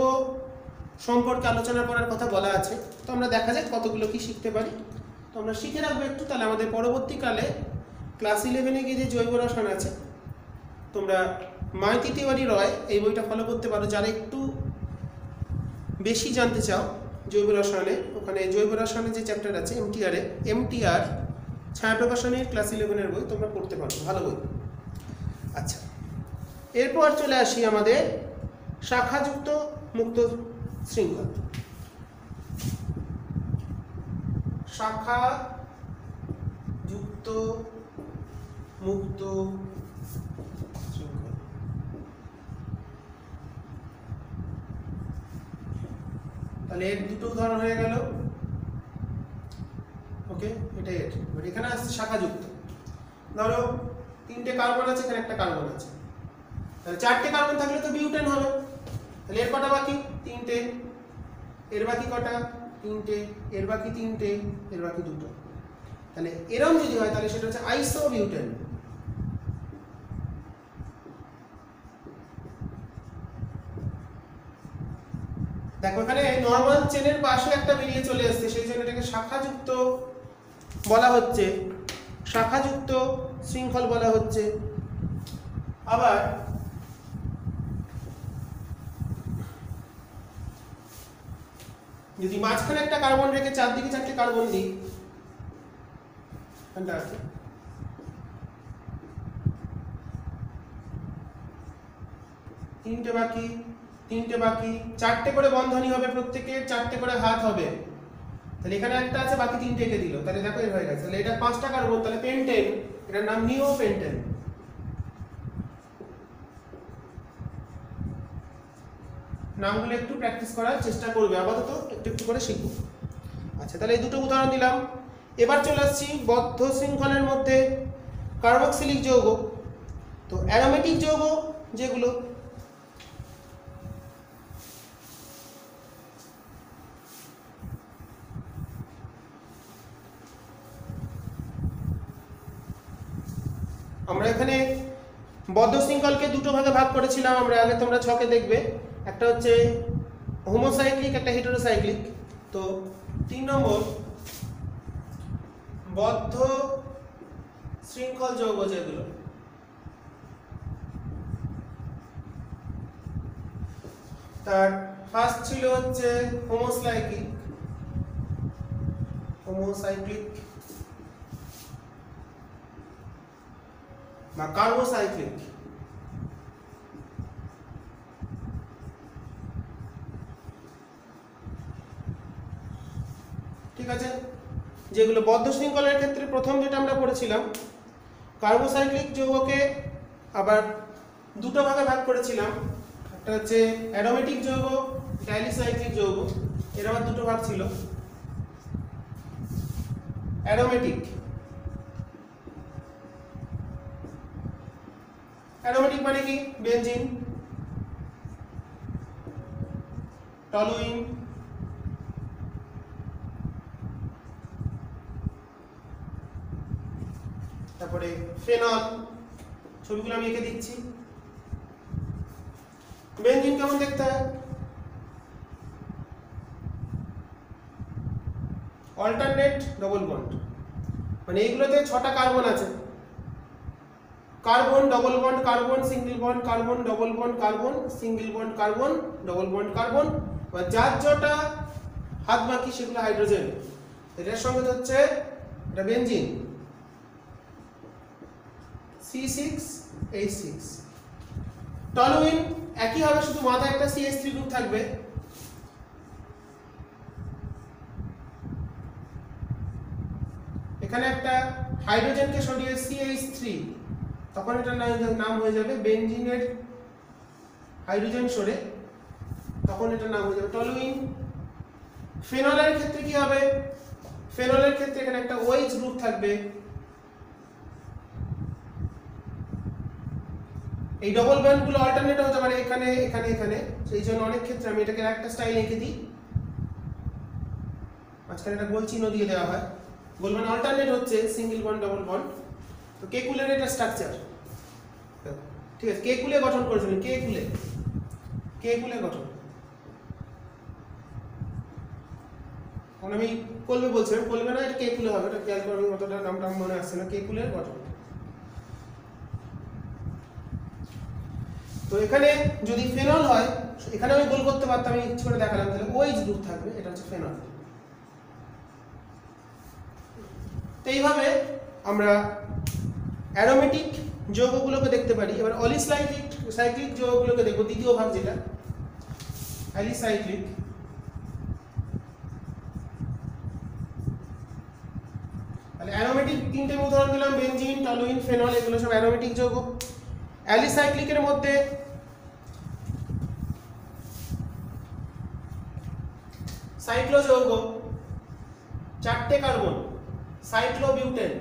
সম্পর্কে আলোচনা করার কথা বলা আছে। তো আমরা দেখা যাক কতগুলো কি শিখতে পারি। তো আমরা শিখে রাখবো একটু, তাহলে আমাদের পরবর্তীকালে ক্লাস 11-এ গিয়ে যে জৈব রসায়ন আছে, তোমরা মাইতি তিওয়ারি রয় এই বইটা ফলো করতে পারো যারা একটু বেশি জানতে চাও জৈব রসায়নে। ওখানে জৈব রসায়নের যে চ্যাপ্টার আছে এমটিআর ছায়া প্রকাশনের ক্লাস 11-এর বই তোমরা পড়তে পারো, ভালো বই। আচ্ছা, এরপর চলে আসি আমাদের শাখাযুক্ত মুক্ত শৃঙ্খল। শাখাযুক্ত মুক্ত শৃঙ্খল। তাহলে এর দুটো উদাহরণ হয়ে গেল। ওকে, এটাই এবার এখানে আসছে শাখাযুক্ত। ধরো 3টে কার্বন আছে, এখানে একটা কার্বন আছে, তাহলে 4টে কার্বন থাকলে তো বিউটেন হবে। তাহলে এর কটা বাকি? 3টে। এর বাকি কটা? 3টে। এর বাকি 3টে, এর বাকি 2টো। তাহলে এরকম যদি হয় তাহলে সেটা হচ্ছে আইসোবিউটেন। দেখো এখানে নরমাল চেনের পাশে একটা বেরিয়ে চলে আসছে, সেই জন্য এটাকে শাখাযুক্ত বলা হচ্ছে, শাখাযুক্ত শৃঙ্খল বলা হচ্ছে। আবার যদি মাঝখানে একটা কার্বন রেখে চারদিকে 4টে কার্বন দিই, আছে 3টে বাকি, 3টে বাকি, 4টে করে বন্ধনী হবে, প্রত্যেকের 4টে করে হাত হবে। তাহলে এখানে একটা আছে, বাকি 3টে কে দিল, তাহলে দেখো এর হয়ে গেছে। তাহলে এটা 5টা কার্বন, তাহলে পেন্টেন, এটার নাম নিওপেন্টেন। নামগুলো একটু প্র্যাকটিস করার চেষ্টা করবে, আপাতত একটু একটু করে শিখবো। আচ্ছা, তাহলে এই দুটো উদাহরণ দিলাম। এবার চলে আসছি বদ্ধ শৃঙ্খলের মধ্যে কার্বক্সিলিক যৌগ। তো অ্যারোমেটিক যৌগ যেগুলো, আমরা এখানে বদ্ধ শৃঙ্খলকে দুটো ভাগে ভাগ করেছিলাম আমরা আগে, তোমরা ছকে দেখবে। একটা হচ্ছে হোমোসাইক্লিক, একটা হেটেরোসাইক্লিক। তো 3 নম্বর বদ্ধ শৃঙ্খল যৌগ যেগুলো, তার ফার্স্ট ছিল হচ্ছে হোমোসাইক্লিক বা কার্বোসাইক্লিক। ঠিক আছে, যেগুলো বদ্ধ শৃঙ্খলের ক্ষেত্রে প্রথম যেটা আমরা পড়েছিলাম কার্বোসাইক্লিক যৌগকে আবার দুটো ভাগে ভাগ করেছিলাম। একটা হচ্ছে অ্যারোমেটিক যৌগ, ডাইলিসাইক্লিক যৌগ, এর আবার দুটো ভাগ ছিল। অ্যারোমেটিক মানে কি? বেনজিন, টলুইন, তারপরে ফেনল। ছবিগুলো আমি এঁকে দিচ্ছি। বেনজিন কেমন দেখতে হয়? অল্টারনেট ডবল বন্ড, মানে এইগুলোতে 6টা কার্বন আছে। Carbon double bond carbon, single bond carbon, double bond carbon, single bond carbon, double bond carbon. যার যটা হাত বাকি সেগুলো হাইড্রোজেন। এটার সঙ্গে হচ্ছে এটা বেনজিন, C6H6। টলুইন একই হবে, শুধু মাথায় একটা CH3 গ্রুপ থাকবে। এখানে একটা হাইড্রোজেনকে সরিয়ে CH3, তখন এটার নাম হয়ে যাবে বেনজিনের হাইড্রোজেন সরে, তখন এটার নাম হয়ে যাবে টলুইন। ফেনলের ক্ষেত্রে কি হবে? ফেনলের ক্ষেত্রে এখানে একটা OH গ্রুপ থাকবে, এই ডবল বন্ডগুলো অল্টারনেট হতে পারে এখানে এখানে এখানে, সেই জন্য অনেক ক্ষেত্রে আমি এটাকে একটা স্টাইল এঁকে দিই, মাঝখানে একটা গোল চিহ্ন দিয়ে দেওয়া হয়। গোল মানে অল্টারনেট হচ্ছে সিঙ্গেল বন্ড ডবল বন্ড। তো কেকুলের এটা স্ট্রাকচার, ঠিক আছে। কেকুলে গঠন করেছিলেন, কেকুলে গঠন। এখন আমি কলবে বলছিলাম, কলবে না, এটা কেকুলে হবে, এটা খেয়াল করে আমি অতটা নামটা মনে আসছে না। কেকুলের গঠন। তো এখানে যদি ফেনল হয়, এখানে আমি গোল করতে পারতাম, আমি ইচ্ছে করে দেখালাম, তাহলে ওইচ গ্রুপ থাকবে, এটা হচ্ছে ফেনল। তো এইভাবে আমরা অ্যারোমেটিক যৌগগুলোকে দেখতে পারি। এবার অলিসাইক্লিক যৌগগুলোকে দেখব, দ্বিতীয় ভাগ যেটা অ্যালিসাইক্লিক। তাহলে অ্যারোমেটিক তিনটে উদাহরণ দিলাম, বেনজিন, টলুইন, ফেনল, এগুলো সব অ্যারোমেটিক যৌগ। অ্যালিসাইক্লিকের মধ্যে সাইক্লো যৌগ, 4টে কার্বন, সাইক্লোবিউটেন,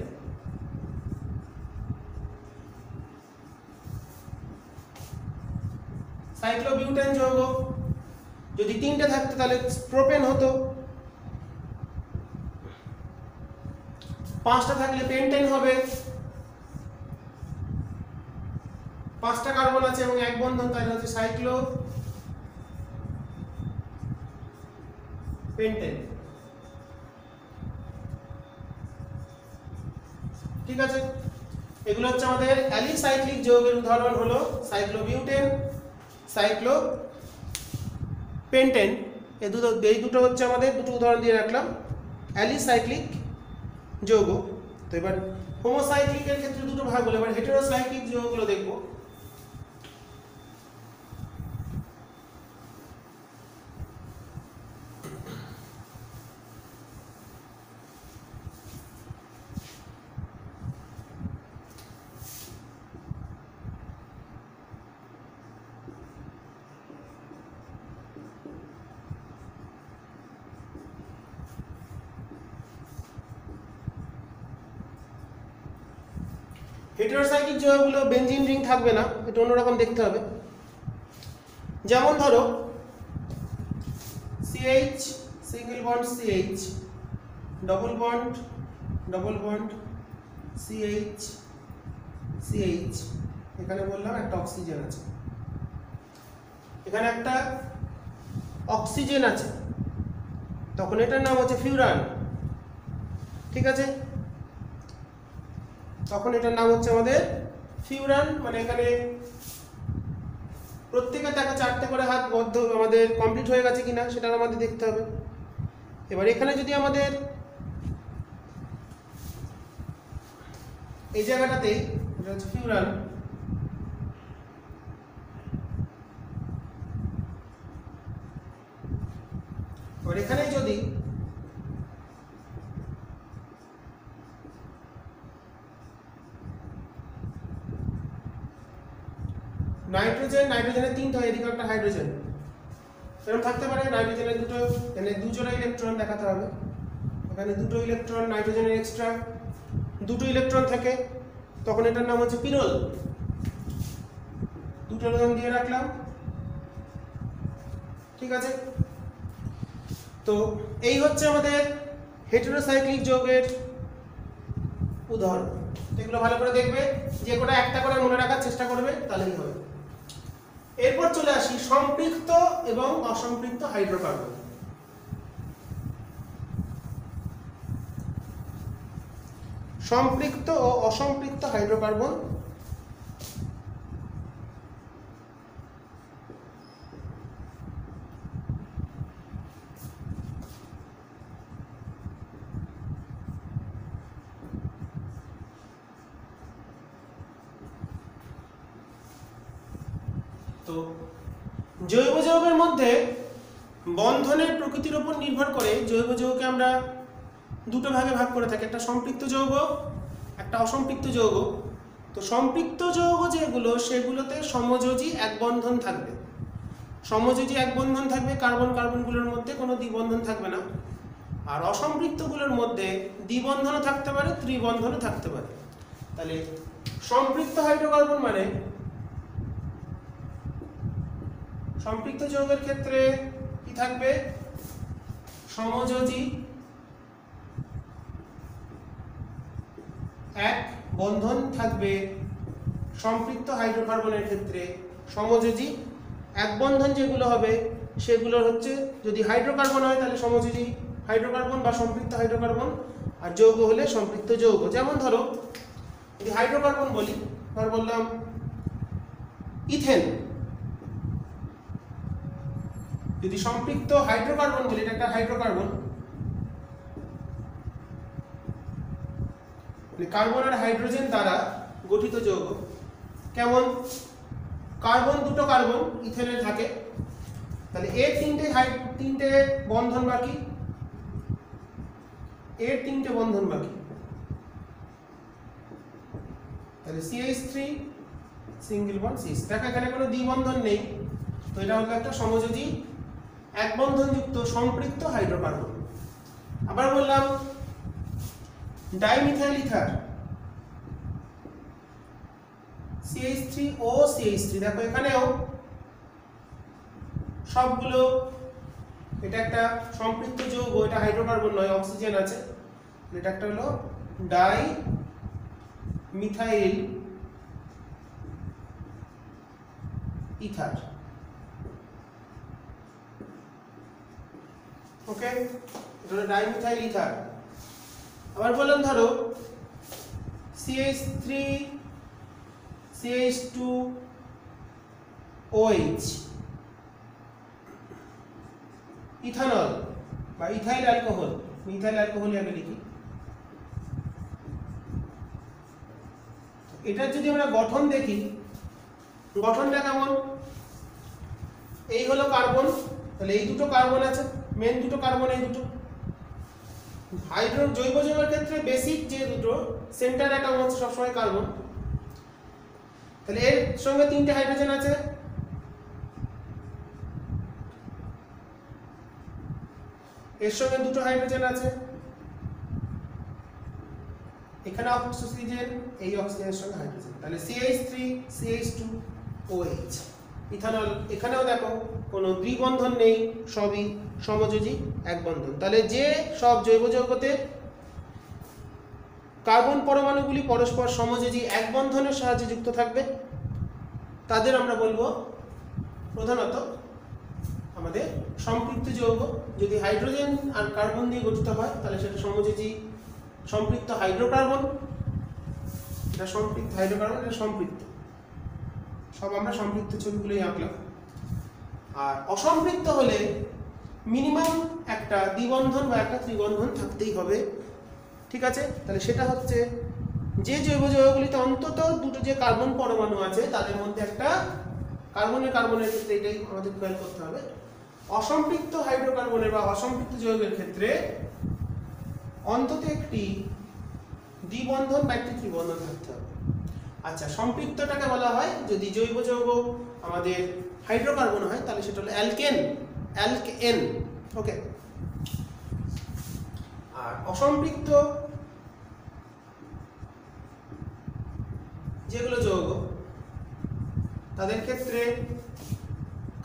সাইক্লোবিউটেন যৌগ। যদি 3টে থাকতো তাহলে প্রোপেন হতো, 5টা থাকলে পেন্টেন হবে। 5টা কার্বন আছে এবং এক বন্ধন, তাহলে হচ্ছে সাইক্লো পেন্টেন, ঠিক আছে। এগুলো হচ্ছে আমাদের অ্যালিসাইক্লিক যৌগের উদাহরণ, হলো সাইক্লোবিউটেন, সাইক্লোপেন্টেন। এই দুটো হচ্ছে আমাদের দুটো উদাহরণ দিয়ে রাখলাম অ্যালিসাইক্লিক যৌগ। তো এবার হোমোসাইক্লিকের ক্ষেত্রে দুটো ভাগ হলো, এবার হেটেরোসাইক্লিক যৌগগুলো দেখব। হেটেরোসাইক্লিক যৌগগুলো বেনজিন রিং থাকবে না, এটা অন্যরকম দেখতে হবে। যেমন ধরো CH, single bond CH, double bond CH, এখানে বললাম একটা অক্সিজেন আছে, এখানে একটা অক্সিজেন আছে, তখন এটার নাম হচ্ছে ফিউরান, ঠিক আছে। তখন এটার নাম হচ্ছে আমাদের ফিউরান। মানে এখানে প্রত্যেকের টাকা 4টে করে হাত বদ্ধ আমাদের কমপ্লিট হয়ে গেছে কিনা সেটা আমাদের দেখতে হবে। এবার এখানে যদি আমাদের এই জায়গাটাতেই, এটা হচ্ছে ফিউরান, এবার এখানে যদি নাইট্রোজেনের 3টা, এদিকে একটা হাইড্রোজেন, এরকম থাকতে পারে। নাইট্রোজেনের দুটো, মানে 2 জোড়া ইলেকট্রন দেখাতে হবে, এখানে 2টো ইলেকট্রন, নাইট্রোজেনের এক্সট্রা 2টো ইলেকট্রন থাকে, তখন এটার নাম হচ্ছে পিনল। 2টো নাম দিয়ে রাখলাম, ঠিক আছে। তো এই হচ্ছে আমাদের হেটেরোসাইক্লিক যৌগের উদাহরণ। এগুলো ভালো করে দেখবে, যে কোটা একটা করে মনে রাখার চেষ্টা করবে, তাহলেই হবে। এরপর চলে আসি সম্পৃক্ত এবং অসম্পৃক্ত হাইড্রোকার্বন। সম্পৃক্ত ও অসম্পৃক্ত হাইড্রোকার্বন। তো জৈব যৌগের মধ্যে বন্ধনের প্রকৃতির উপর নির্ভর করে জৈব যৌগকে আমরা দুটো ভাগে ভাগ করে থাকি, একটা সম্পৃক্ত যৌগ, একটা অসম্পৃক্ত যৌগ। তো সম্পৃক্ত যৌগ যেগুলো, সেগুলোতে সমযোজী এক বন্ধন থাকবে, সমযোজী এক বন্ধন থাকবে, কার্বন কার্বনগুলোর মধ্যে কোনো দ্বিবন্ধন থাকবে না। আর অসম্পৃক্তগুলোর মধ্যে দ্বিবন্ধনও থাকতে পারে, ত্রিবন্ধনও থাকতে পারে। তাহলে সম্পৃক্ত হাইড্রোকার্বন মানে সম্পৃক্ত যৌগের ক্ষেত্রে কি থাকবে? সমযোজী এক বন্ধন থাকবে। সম্পৃক্ত হাইড্রোকার্বনের ক্ষেত্রে সমযোজী এক বন্ধন যেগুলো হবে সেগুলো হচ্ছে, যদি হাইড্রোকার্বন হয় তাহলে সমযোজী হাইড্রোকার্বন বা সম্পৃক্ত হাইড্রোকার্বন, আর যৌগ হলে সম্পৃক্ত যৌগ। যেমন ধরো যদি হাইড্রোকার্বন বলি, ধর বললাম ইথেন, যদি সম্পৃক্ত হাইড্রোকার্বন বলি, এটা একটা হাইড্রোকার্বন, কার্বন আর হাইড্রোজেন দ্বারা গঠিত যৌগ। কেমন? কার্বন দুটো কার্বন ইথেনের থাকে, তাহলে এর তিনটে বন্ধন বাকি, এর তিনটে বন্ধন বাকি, তাহলে CH3 সিঙ্গেল বন্ড CH। দেখো এখানে কোনো দ্বিবন্ধন নেই, তো এটা হলো একটা সমযোজী এক বন্ধনযুক্ত সম্পৃক্ত হাইড্রোকার্বন। আবার বললাম ডাইমিথাইল ইথার, CH3O CH3, দেখো এখানেও সবগুলো, এটা একটা সম্পৃক্ত যৌগ, এটা হাইড্রোকার্বন নয়, অক্সিজেন আছে, এটা একটা হলো ডাই মিথাইল ইথার। ওকে, এটা হলো ডাইমিথাইল ইথার। আবার বললাম ধরো CH3 CH2OH, ইথানল বা ইথাইল অ্যালকোহল, মিথাইল অ্যালকোহল আগে লিখি। এটার যদি আমরা গঠন দেখি, গঠনটা কেমন? এই হলো কার্বন, তাহলে এই দুটো কার্বন আছে, মেন দুটো কার্বন এই দুটো। জৈব যৌগের ক্ষেত্রে বেসিক যে দুটো সেন্টার অ্যাটম হচ্ছে সবসময় কার্বন, তাহলে এর সঙ্গে তিনটে হাইড্রোজেন আছে, এর সঙ্গে দুটো হাইড্রোজেন আছে, এখানে অক্সিজেন, এই অক্সিজেনের সঙ্গে হাইড্রোজেন, তাহলে CH3 CH2OH ইথানল। এখানেও দেখো কোনো দ্বিবন্ধন নেই, সবই সমযোজী এক বন্ধন। তাহলে যে সব জৈব যৌগতে কার্বন পরমাণুগুলি পরস্পর সমযোজী এক বন্ধনের সাহায্যে যুক্ত থাকবে তাদের আমরা বলবো প্রধানত আমাদের সম্পৃক্ত যৌগ। যদি হাইড্রোজেন আর কার্বন দিয়ে গঠিত হয় তাহলে সেটা সমযোজী সম্পৃক্ত হাইড্রোকার্বন, এটা সম্পৃক্ত হাইড্রোকার্বন, এটা সম্পৃক্ত। সব আমরা সম্পৃক্ত ছবিগুলোই আঁকলাম। আর অসম্পৃক্ত হলে মিনিমাম একটা দ্বিবন্ধন বা একটা ত্রিবন্ধন থাকতেই হবে, ঠিক আছে? তাহলে সেটা হচ্ছে যে জৈব যৌগগুলিতে অন্তত দুটো যে কার্বন পরমাণু আছে তাদের মধ্যে একটা কার্বনের ক্ষেত্রে এটাই আমাদের খেয়াল করতে হবে। অসম্পৃক্ত হাইড্রোকার্বনের বা অসম্পৃক্ত যৌগের ক্ষেত্রে অন্তত একটি দ্বিবন্ধন বা একটি ত্রিবন্ধন থাকতে হবে। আচ্ছা, সম্পৃক্তটাকে বলা হয়, যদি জৈব যৌগ আমাদের হাইড্রোকার্বন হয় তাহলে সেটা হলো অ্যালকেন, অ্যালকেন। ওকে, আর অসম্পৃক্ত যেগুলো যৌগ তাদের ক্ষেত্রে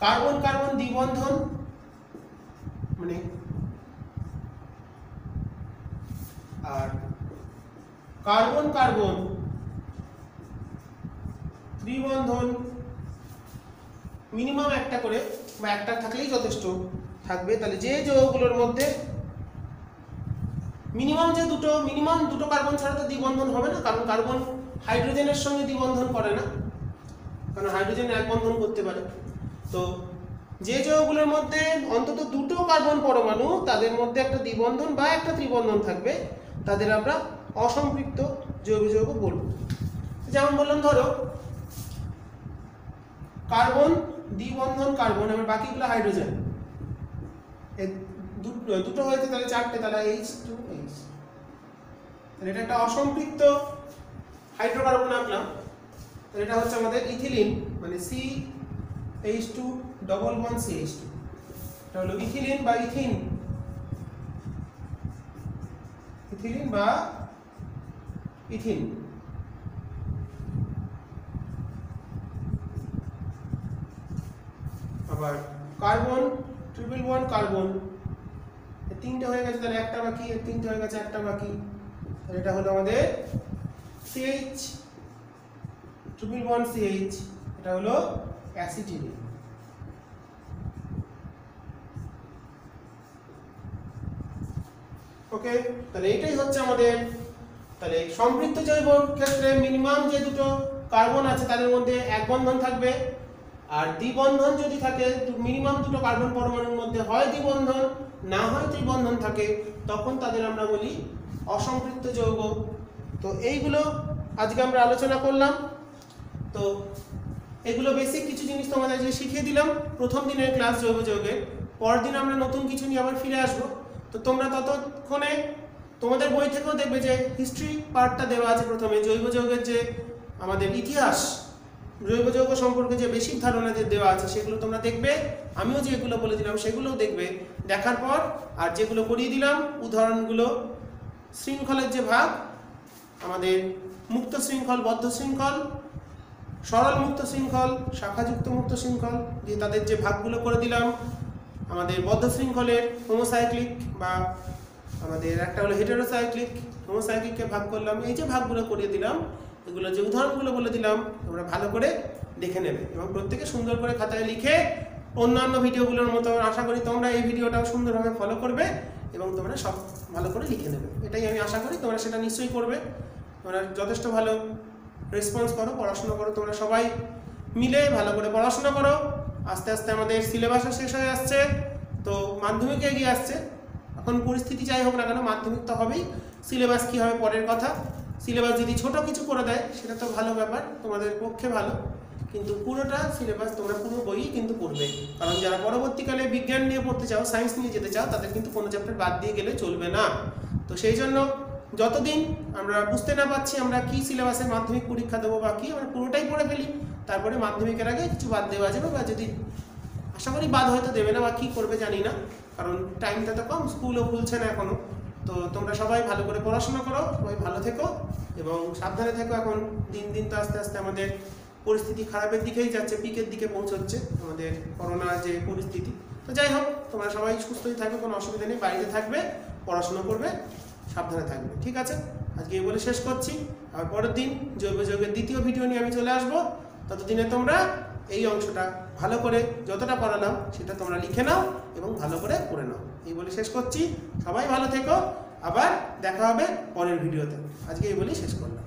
কার্বন কার্বন দ্বিবন্ধন, মানে আর কার্বন কার্বন ত্রিবন্ধন মিনিমাম একটা করে বা একটা থাকলেই যথেষ্ট থাকবে। তাহলে যে যৌগগুলোর মধ্যে মিনিমাম দুটো কার্বন ছাড়া তো দ্বিবন্ধন হবে না, কারণ কার্বন হাইড্রোজেনের সঙ্গে দ্বিবন্ধন করে না, কারণ হাইড্রোজেন এক বন্ধন করতে পারে। তো যে যৌগগুলোর মধ্যে অন্তত দুটো কার্বন পরমাণু তাদের মধ্যে একটা দ্বিবন্ধন বা একটা ত্রিবন্ধন থাকবে তাদের আমরা অসম্পৃক্ত জৈব যৌগ বলব। যেমন বললাম ধরো কার্বন দ্বিবন্ধন কার্বন, এবং বাকিগুলো হাইড্রোজেন, দুটো হয়েছে তাহলে চারটে, তাহলে H2H। তাহলে এটা একটা অসম্পৃক্ত হাইড্রোকার্বন আঁকলাম। তাহলে এটা হচ্ছে আমাদের ইথিলিন, মানে CH2 ডবল বন্ড CH2, এটা হলো ইথিলিন বা ইথিন, ইথিলিন বা ইথিন। আবার কার্বন, ট্রিপল বন্ড কার্বন, তিনটে হয়ে গেছে, তাহলে একটা বাকি, তিনটে হয়ে গেছে, একটা বাকি, তাহলে এটা হলো আমাদের CH, ট্রিপল বন্ড CH, এটা হলো অ্যাসিটিলিন। ওকে, তাহলে এটাই হচ্ছে আমাদের, তাহলে সম্পৃক্ত জৈব ক্ষেত্রে মিনিমাম যে দুটো কার্বন আছে তাদের মধ্যে এক বন্ধন থাকবে, আর দ্বিবন্ধন যদি থাকে মিনিমাম দুটো কার্বন পরমাণুর মধ্যে হয় দ্বিবন্ধন না হয় ত্রিবন্ধন থাকে, তখন তাদের আমরা বলি অসম্পৃক্ত যৌগ। তো এইগুলো আজকে আমরা আলোচনা করলাম। তো এগুলো বেসিক কিছু জিনিস তোমাদের যে শিখিয়ে দিলাম প্রথম দিনের ক্লাস জৈব যৌগের। পরের দিন আমরা নতুন কিছু নিয়ে আবার ফিরে আসবো। তো তোমরা ততক্ষণে তোমাদের বই থেকেও দেখবে যে হিস্ট্রি পার্টটা দেওয়া আছে প্রথমে, জৈব যৌগের যে আমাদের ইতিহাস, জৈব যৌগ সম্পর্কে যে বেসিক ধারণা যে দেওয়া আছে সেগুলো তোমরা দেখবে। আমিও যেগুলো বলে দিলাম সেগুলোও দেখবে। দেখার পর আর যেগুলো করিয়ে দিলাম উদাহরণগুলো, শৃঙ্খলের যে ভাগ, আমাদের মুক্ত শৃঙ্খল, বদ্ধ শৃঙ্খল, সরল মুক্ত শৃঙ্খল, শাখাযুক্ত মুক্ত শৃঙ্খল, দিয়ে তাদের যে ভাগগুলো করে দিলাম, আমাদের বদ্ধ শৃঙ্খলের হোমোসাইক্লিক বা আমাদের একটা হলো হেটেরোসাইক্লিক, হোমোসাইক্লিককে ভাগ করলাম, এই যে ভাগগুলো করিয়ে দিলাম, এগুলো যে উদাহরণগুলো বলে দিলাম তোমরা ভালো করে দেখে নেবে এবং প্রত্যেকে সুন্দর করে খাতায় লিখে অন্যান্য ভিডিওগুলোর মতো আশা করি তোমরা এই ভিডিওটাও সুন্দরভাবে ফলো করবে এবং তোমরা সব ভালো করে লিখে নেবে। এটাই আমি আশা করি তোমরা সেটা নিশ্চয়ই করবে। তোমরা যথেষ্ট ভালো রেসপন্স করো, পড়াশোনা করো, তোমরা সবাই মিলে ভালো করে পড়াশোনা করো। আস্তে আস্তে আমাদের সিলেবাসও শেষ হয়ে আসছে, তো মাধ্যমিকে এগিয়ে আসছে। এখন পরিস্থিতি যাই হোক না কেন মাধ্যমিক তো হবেই, সিলেবাস কী হবে পরের কথা। সিলেবাস যদি ছোট কিছু করে দেয় সেটা তো ভালো ব্যাপার, তোমাদের পক্ষে ভালো, কিন্তু পুরোটা সিলেবাস তোমরা পুরো বইই কিন্তু পড়বে। কারণ যারা পরবর্তীকালে বিজ্ঞান নিয়ে পড়তে চাও, সায়েন্স নিয়ে যেতে চাও, তাদের কিন্তু কোনো চ্যাপ্টার বাদ দিয়ে গেলে চলবে না। তো সেই জন্য যতদিন আমরা বুঝতে না পারছি আমরা কি সিলেবাসের মাধ্যমিক পরীক্ষা দেবো বা কি, আমরা পুরোটাই পড়ে ফেলি, তারপরে মাধ্যমিকের আগে কিছু বাদ দেওয়া যাবে, বা যদি আশা করি বাদ হয়তো দেবে না বা কী করবে জানি না, কারণ টাইমটা তো কম, স্কুলও খুলছে না এখনও। তো তোমরা সবাই ভালো করে পড়াশোনা করো, সবাই ভালো থেকো এবং সাবধানে থেকো। এখন দিন দিন তো আস্তে আস্তে আমাদের পরিস্থিতি খারাপের দিকেই যাচ্ছে, পিকের দিকে পৌঁছচ্ছে আমাদের করোনার যে পরিস্থিতি। তো যাই হোক, তোমরা সবাই সুস্থই থাকবে, কোনো অসুবিধা নেই, বাড়িতে থাকবে, পড়াশোনা করবে, সাবধানে থাকবে, ঠিক আছে? আজকে এই বলে শেষ করছি। আর পরের দিন জৈব যৌগের দ্বিতীয় ভিডিও নিয়ে আমি চলে আসবো। ততদিনে তোমরা এই অংশটা ভালো করে যতটা পড়ালাম সেটা তোমরা লিখে নাও এবং ভালো করে পড়ে নাও। এই বলে শেষ করছি, সবাই ভালো থেকো, আবার দেখা হবে পরের ভিডিওতে। আজকে এই বলেই শেষ করলাম।